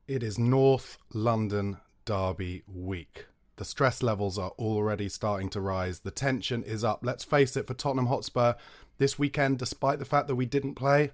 It is North London Derby week. The stress levels are already starting to rise. The tension is up. Let's face it, for Tottenham Hotspur, this weekend, despite the fact that we didn't play,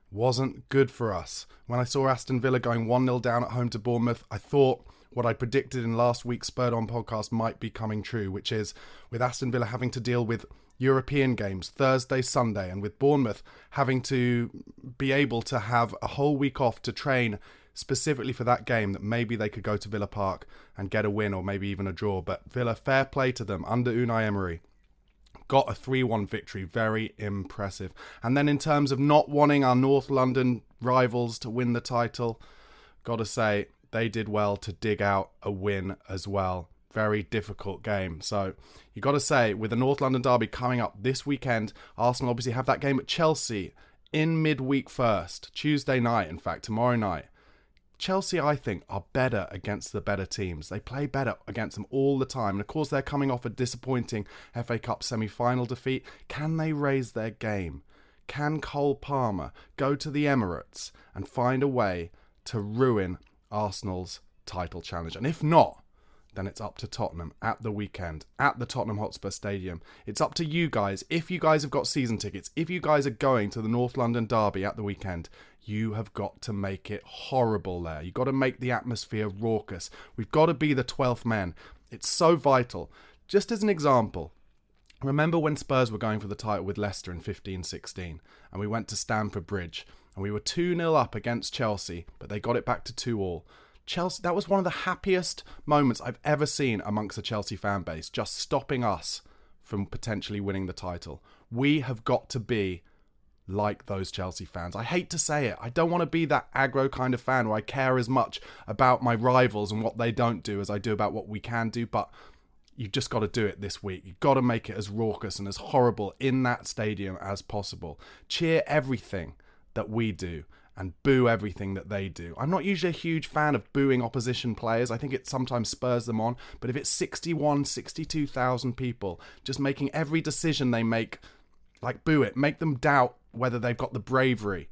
wasn't good for us. When I saw Aston Villa going 1-0 down at home to Bournemouth, I thought what I predicted in last week's Spurred On Podcast might be coming true, which is with Aston Villa having to deal with European games Thursday, Sunday, and with Bournemouth having to be able to have a whole week off to train specifically for that game, that maybe they could go to Villa Park and get a win or maybe even a draw. But Villa, fair play to them under Unai Emery, got a 3-1 victory. Very impressive. And then in terms of not wanting our North London rivals to win the title, gotta say they did well to dig out a win as well. Very difficult game. So you got to say, with the North London derby coming up this weekend, Arsenal obviously have that game at Chelsea in midweek first, Tuesday night, in fact, tomorrow night. Chelsea, I think, are better against the better teams. They play better against them all the time. And of course, they're coming off a disappointing FA Cup semi-final defeat. Can they raise their game? Can Cole Palmer go to the Emirates and find a way to ruin Arsenal's title challenge? And if not, then it's up to Tottenham at the weekend at the Tottenham Hotspur Stadium. It's up to you guys. If you guys have got season tickets, if you guys are going to the North London derby at the weekend, you have got to make it horrible there. You've got to make the atmosphere raucous. We've got to be the 12th men. It's so vital. Just as an example, remember when Spurs were going for the title with Leicester in 15-16 and we went to Stamford Bridge and we were 2-0 up against Chelsea, but they got it back to 2-2. Chelsea, that was one of the happiest moments I've ever seen amongst the Chelsea fan base, just stopping us from potentially winning the title. We have got to be like those Chelsea fans. I hate to say it. I don't want to be that aggro kind of fan where I care as much about my rivals and what they don't do as I do about what we can do, but you've just got to do it this week. You've got to make it as raucous and as horrible in that stadium as possible. Cheer everything that we do and boo everything that they do. I'm not usually a huge fan of booing opposition players. I think it sometimes spurs them on. But if it's 62,000 people just making every decision they make, like, boo it. Make them doubt whether they've got the bravery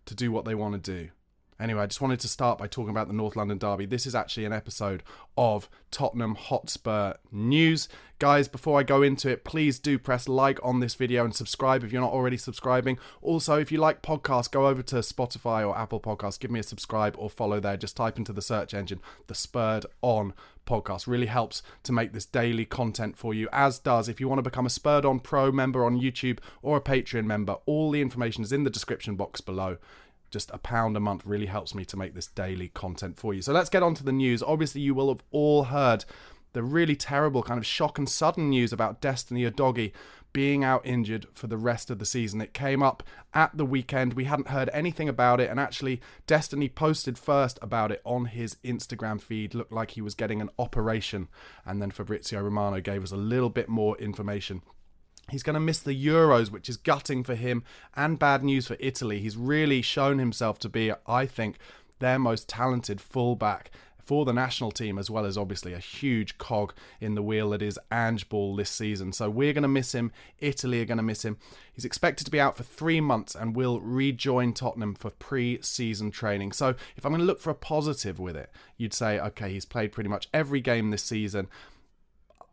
to do what they want to do. Anyway, I just wanted to start by talking about the North London derby. This is actually an episode of Tottenham Hotspur News. Guys, before I go into it, please do press like on this video and subscribe if you're not already subscribing. Also, if you like podcasts, go over to Spotify or Apple Podcasts. Give me a subscribe or follow there. Just type into the search engine, the Spurred On Podcast. Really helps to make this daily content for you, as does if you want to become a Spurred On Pro member on YouTube or a Patreon member. All the information is in the description box below. Just £1 a month really helps me to make this daily content for you. So let's get on to the news. Obviously, you will have all heard the really terrible kind of shock and sudden news about Destiny Udogie being out injured for the rest of the season. It came up at the weekend. We hadn't heard anything about it, and actually Destiny posted first about it on his Instagram feed. Looked like he was getting an operation, and then Fabrizio Romano gave us a little bit more information. He's going to miss the Euros, which is gutting for him and bad news for Italy. He's really shown himself to be, I think, their most talented fullback for the national team, as well as obviously a huge cog in the wheel that is Ange Ball this season. So we're going to miss him. Italy are going to miss him. He's expected to be out for 3 months and will rejoin Tottenham for pre-season training. So if I'm going to look for a positive with it, you'd say, okay, he's played pretty much every game this season.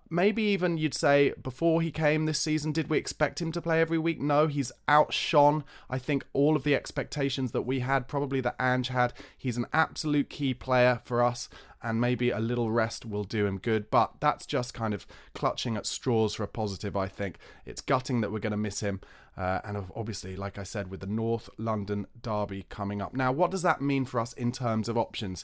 Maybe even you'd say before he came this season, did we expect him to play every week? No, he's outshone, I think, all of the expectations that we had, probably that Ange had. He's an absolute key player for us, and maybe a little rest will do him good. But that's just kind of clutching at straws for a positive, I think. It's gutting that we're going to miss him. And obviously, like I said, with the North London derby coming up. Now, what does that mean for us in terms of options?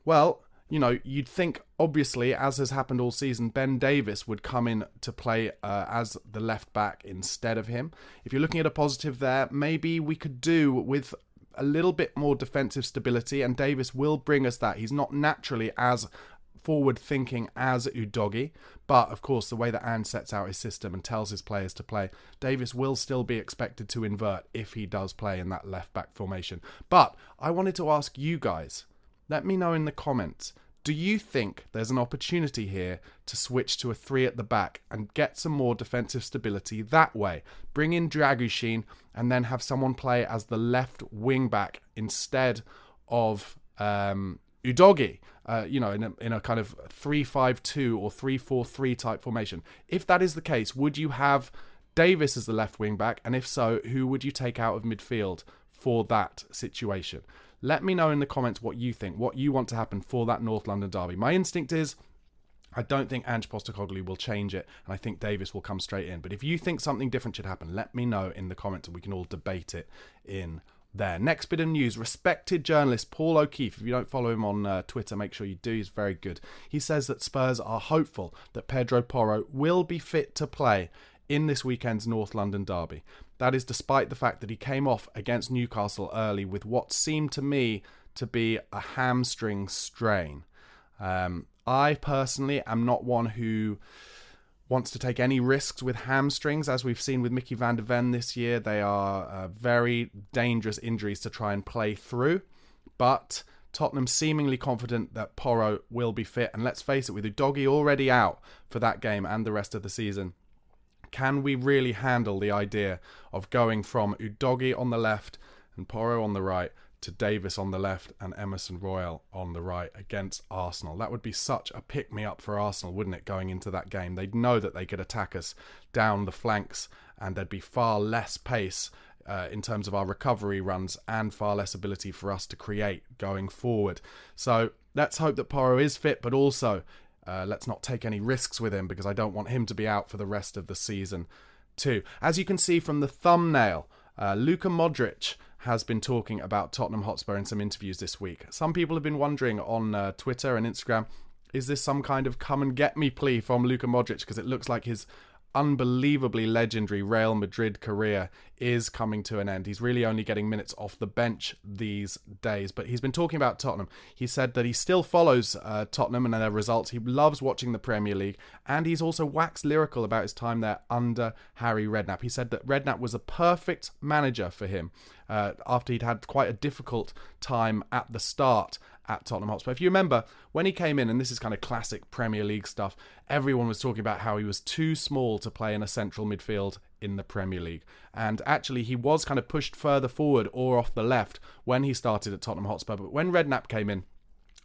Well, you know, you'd think, obviously, as has happened all season, Ben Davies would come in to play as the left back instead of him. If you're looking at a positive there, maybe we could do with a little bit more defensive stability, and Davies will bring us that. He's not naturally as forward-thinking as Udogie, but of course, the way that Ange sets out his system and tells his players to play, Davies will still be expected to invert if he does play in that left-back formation. But I wanted to ask you guys, let me know in the comments, do you think there's an opportunity here to switch to a 3 at the back and get some more defensive stability that way? Bring in Dragushin and then have someone play as the left wing back instead of Udogie, in a kind of 3-5-2 or 3-4-3 type formation. If that is the case, would you have Davis as the left wing back? And if so, who would you take out of midfield for that situation? Let me know in the comments what you think, what you want to happen for that North London derby. My instinct is I don't think Ange Postecoglou will change it, and I think Davis will come straight in. But if you think something different should happen, let me know in the comments and we can all debate it in there. Next bit of news. Respected journalist Paul O'Keefe, if you don't follow him on Twitter, make sure you do. He's very good. He says that Spurs are hopeful that Pedro Porro will be fit to play in this weekend's North London derby. That is despite the fact that he came off against Newcastle early with what seemed to me to be a hamstring strain. I personally am not one who wants to take any risks with hamstrings, as we've seen with Mickey van der Ven this year. They are very dangerous injuries to try and play through. But Tottenham seemingly confident that Porro will be fit. And let's face it, with Udogie already out for that game and the rest of the season, can we really handle the idea of going from Udogie on the left and Porro on the right to Davis on the left and Emerson Royal on the right against Arsenal? That would be such a pick-me-up for Arsenal, wouldn't it, going into that game? They'd know that they could attack us down the flanks and there'd be far less pace in terms of our recovery runs and far less ability for us to create going forward. So let's hope that Porro is fit, but also let's not take any risks with him, because I don't want him to be out for the rest of the season too. As you can see from the thumbnail, Luka Modric has been talking about Tottenham Hotspur in some interviews this week. Some people have been wondering on Twitter and Instagram, is this some kind of come and get me plea from Luka Modric? Because it looks like his unbelievably legendary Real Madrid career is coming to an end. He's really only getting minutes off the bench these days, but he's been talking about Tottenham. He said that he still follows Tottenham and their results. He loves watching the Premier League, and he's also waxed lyrical about his time there under Harry Redknapp. He said that Redknapp was a perfect manager for him after he'd had quite a difficult time at the start at Tottenham Hotspur. If you remember, when he came in, and this is kind of classic Premier League stuff, everyone was talking about how he was too small to play in a central midfield in the Premier League. And actually, he was kind of pushed further forward or off the left when he started at Tottenham Hotspur. But when Redknapp came in,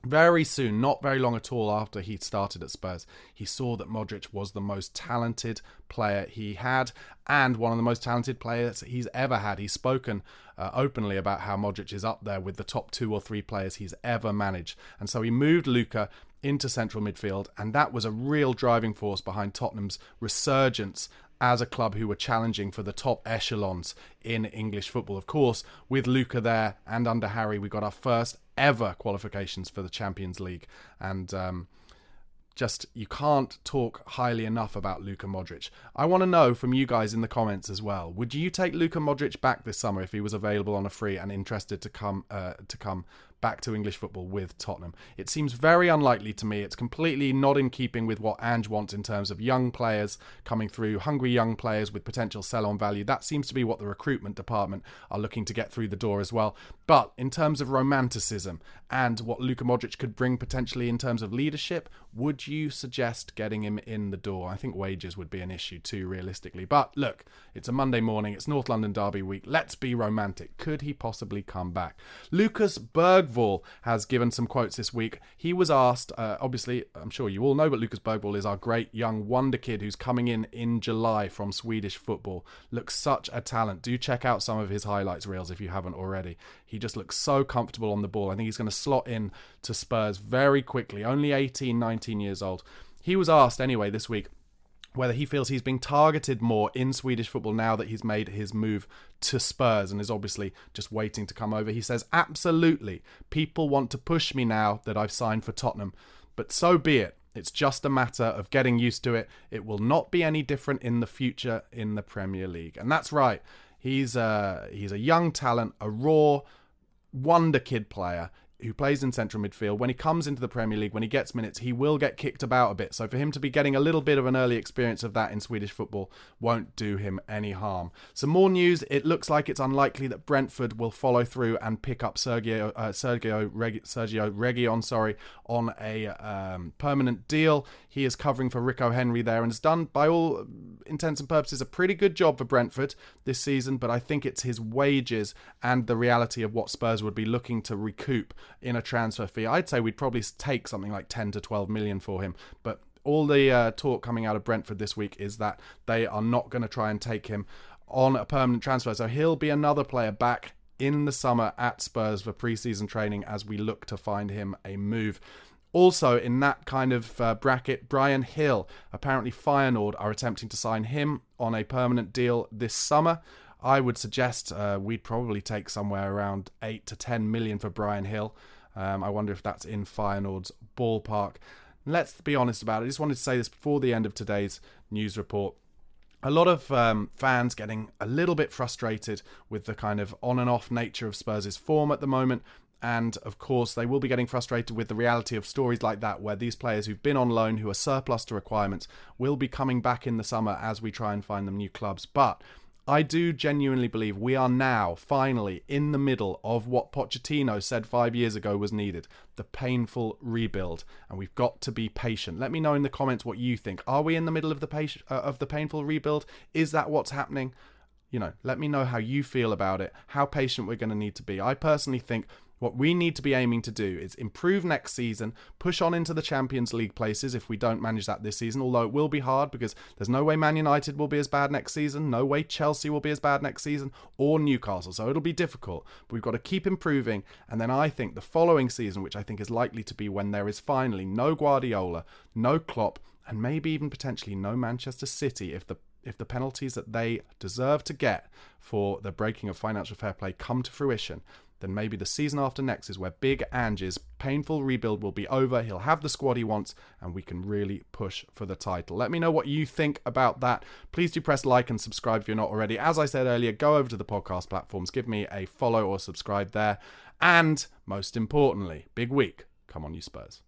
very soon, not very long at all after he started at Spurs, he saw that Modric was the most talented player he had and one of the most talented players he's ever had. He's spoken openly about how Modric is up there with the top 2 or 3 players he's ever managed. And so he moved Luka into central midfield, and that was a real driving force behind Tottenham's resurgence as a club who were challenging for the top echelons in English football. Of course, with Luka there and under Harry, we got our first ever qualifications for the Champions League. And you can't talk highly enough about Luka Modric. I want to know from you guys in the comments as well. Would you take Luka Modric back this summer if he was available on a free and interested to come back to English football with Tottenham? It seems very unlikely to me. It's completely not in keeping with what Ange wants in terms of young players coming through, hungry young players with potential sell-on value. That seems to be what the recruitment department are looking to get through the door as well. But in terms of romanticism and what Luka Modric could bring potentially in terms of leadership, would you suggest getting him in the door? I think wages would be an issue too, realistically. But look, it's a Monday morning. It's North London Derby week. Let's be romantic. Could he possibly come back? Lucas Bergvall has given some quotes this week. He was asked, obviously, I'm sure you all know, but Lucas Bergvall is our great young wonder kid who's coming in July from Swedish football. Looks such a talent. Do check out some of his highlights reels if you haven't already. He just looks so comfortable on the ball. I think he's going to slot in to Spurs very quickly. Only 18, 19 years old. He was asked anyway this week whether he feels he's being targeted more in Swedish football now that he's made his move to Spurs and is obviously just waiting to come over. He says, absolutely, people want to push me now that I've signed for Tottenham, but so be it. It's just a matter of getting used to it. It will not be any different in the future in the Premier League. And that's right. He's a young talent, a raw wonder kid player who plays in central midfield. When he comes into the Premier League, when he gets minutes, he will get kicked about a bit. So for him to be getting a little bit of an early experience of that in Swedish football won't do him any harm. Some more news. It looks like it's unlikely that Brentford will follow through and pick up Sergio Reguilon, on a permanent deal. He is covering for Rico Henry there and has done, by all intents and purposes, a pretty good job for Brentford this season. But I think it's his wages and the reality of what Spurs would be looking to recoup in a transfer fee. I'd say we'd probably take something like 10 to 12 million for him. But all the talk coming out of Brentford this week is that they are not going to try and take him on a permanent transfer. So he'll be another player back in the summer at Spurs for pre-season training as we look to find him a move. Also, in that kind of bracket, Bryan Hill. Apparently Feyenoord are attempting to sign him on a permanent deal this summer. I would suggest we'd probably take somewhere around 8 to 10 million for Bryan Hill. I wonder if that's in Feyenoord's ballpark. Let's be honest about it. I just wanted to say this before the end of today's news report. A lot of fans getting a little bit frustrated with the kind of on and off nature of Spurs' form at the moment. And of course, they will be getting frustrated with the reality of stories like that, where these players who've been on loan, who are surplus to requirements, will be coming back in the summer as we try and find them new clubs. But I do genuinely believe we are now finally in the middle of what Pochettino said 5 years ago was needed, the painful rebuild, and we've got to be patient. Let me know in the comments what you think. Are we in the middle of the painful rebuild? Is that what's happening? Let me know how you feel about it, how patient we're going to need to be. I personally think what we need to be aiming to do is improve next season, push on into the Champions League places if we don't manage that this season, although it will be hard because there's no way Man United will be as bad next season, no way Chelsea will be as bad next season, or Newcastle, so it'll be difficult. But we've got to keep improving, and then I think the following season, which I think is likely to be when there is finally no Guardiola, no Klopp, and maybe even potentially no Manchester City if the penalties that they deserve to get for the breaking of financial fair play come to fruition, then maybe the season after next is where Big Ange's painful rebuild will be over. He'll have the squad he wants, and we can really push for the title. Let me know what you think about that. Please do press like and subscribe if you're not already. As I said earlier, go over to the podcast platforms, give me a follow or subscribe there. And most importantly, big week. Come on, you Spurs.